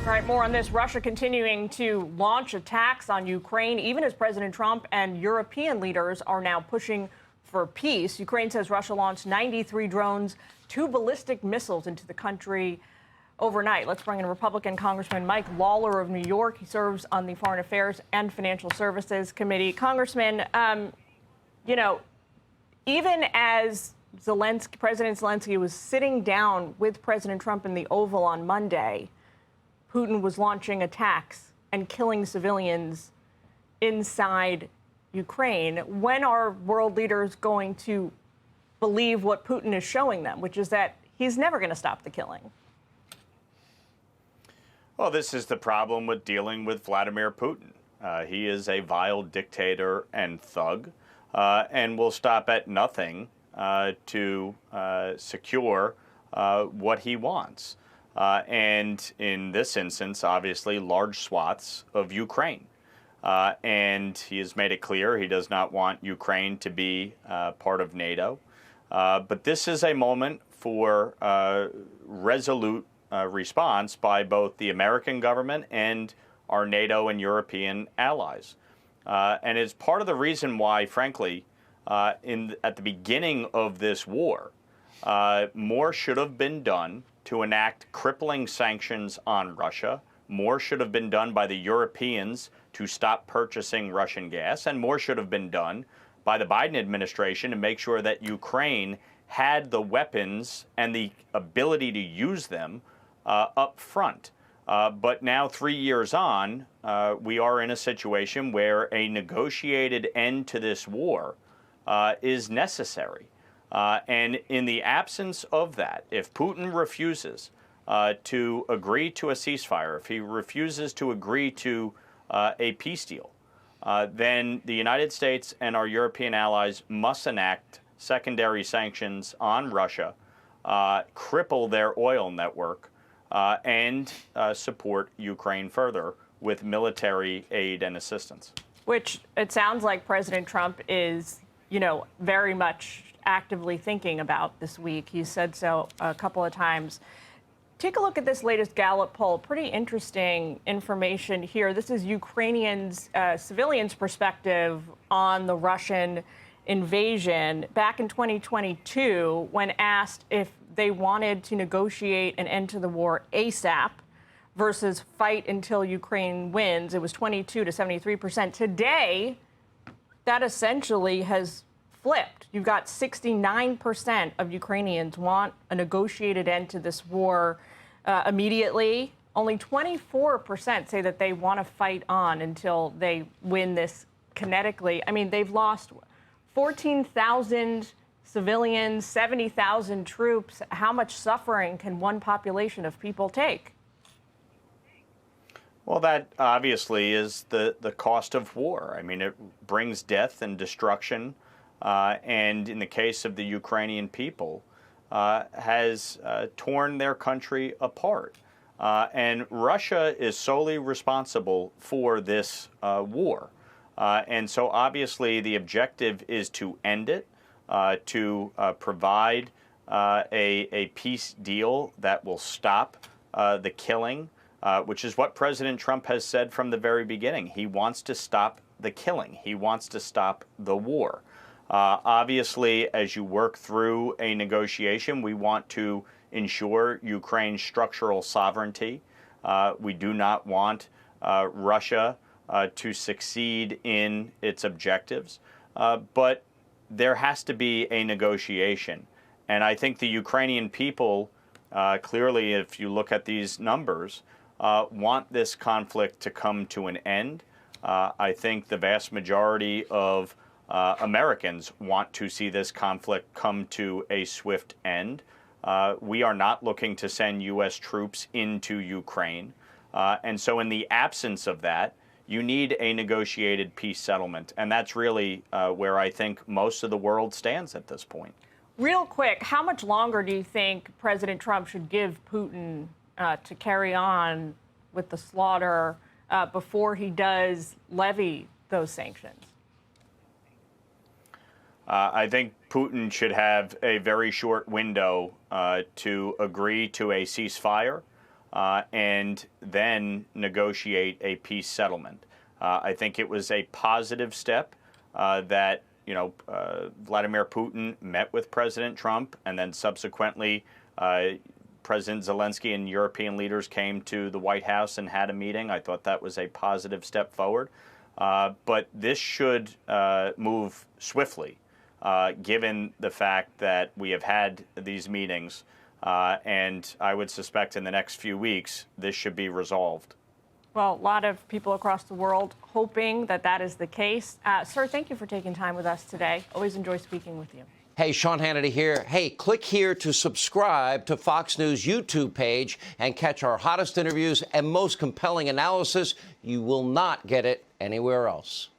All right, more on this. Russia continuing to launch attacks on Ukraine, even as President Trump and European leaders are now pushing for peace. Ukraine says Russia launched 93 drones, 2 ballistic missiles into the country overnight. Let's bring in Republican Congressman Mike Lawler of New York. He serves on the Foreign Affairs and Financial Services Committee. Congressman, even as President Zelensky was sitting down with President Trump in the Oval on Monday, Putin was launching attacks and killing civilians inside Ukraine. When are world leaders going to believe what Putin is showing them, which is that he's never going to stop the killing? Well, this is the problem with dealing with Vladimir Putin. He is a vile dictator and thug, and will stop at nothing to secure what he wants. And in this instance, obviously, large swaths of Ukraine. And he has made it clear he does not want Ukraine to be part of NATO. But this is a moment for resolute response by both the American government and our NATO and European allies. And it's part of the reason why, frankly, at the beginning of this war, more should have been done to enact crippling sanctions on Russia. More should have been done by the Europeans to stop purchasing Russian gas, and more should have been done by the Biden administration to make sure that Ukraine had the weapons and the ability to use them up front. But now, 3 years on, we are in a situation where a negotiated end to this war is necessary. And in the absence of that, if Putin refuses to agree to a ceasefire, if he refuses to agree to a peace deal, then the United States and our European allies must enact secondary sanctions on Russia, cripple their oil network, and support Ukraine further with military aid and assistance. Which it sounds like President Trump is, very much actively thinking about this week. He said so a couple of times. Take a look at this latest Gallup poll. Pretty interesting information here. This is Ukrainians, civilians' perspective on the Russian invasion. Back in 2022, when asked if they wanted to negotiate an end to the war ASAP versus fight until Ukraine wins, it was 22 to 73%. Today, that essentially has flipped. You've got 69% of Ukrainians want a negotiated end to this war immediately. Only 24% say that they want to fight on until they win this kinetically. I mean, they've lost 14,000 civilians, 70,000 troops. How much suffering can one population of people take? Well, that obviously is the cost of war. I mean, it brings death and destruction. And in the case of the Ukrainian people, has torn their country apart. And Russia is solely responsible for this war. And so obviously the objective is to end it, to provide a peace deal that will stop the killing, which is what President Trump has said from the very beginning. He wants to stop the killing. He wants to stop the war. Obviously, as you work through a negotiation, we want to ensure Ukraine's structural sovereignty. We do not want Russia to succeed in its objectives. But there has to be a negotiation. And I think the Ukrainian people, clearly, if you look at these numbers, want this conflict to come to an end. I think the vast majority of Americans want to see this conflict come to a swift end. We are not looking to send U.S. troops into Ukraine. And so in the absence of that, you need a negotiated peace settlement. And that's really where I think most of the world stands at this point. Real quick, how much longer do you think President Trump should give Putin to carry on with the slaughter before he does levy those sanctions? I think Putin should have a very short window to agree to a ceasefire and then negotiate a peace settlement. I think it was a positive step that Vladimir Putin met with President Trump, and then subsequently President Zelensky and European leaders came to the White House and had a meeting. I thought that was a positive step forward. But this should move swiftly, given the fact that we have had these meetings. And I would suspect in the next few weeks, this should be resolved. Well, a lot of people across the world hoping that that is the case. Sir, thank you for taking time with us today. Always enjoy speaking with you. Hey, Sean Hannity here. Hey, click here to subscribe to Fox News YouTube page and catch our hottest interviews and most compelling analysis. You will not get it anywhere else.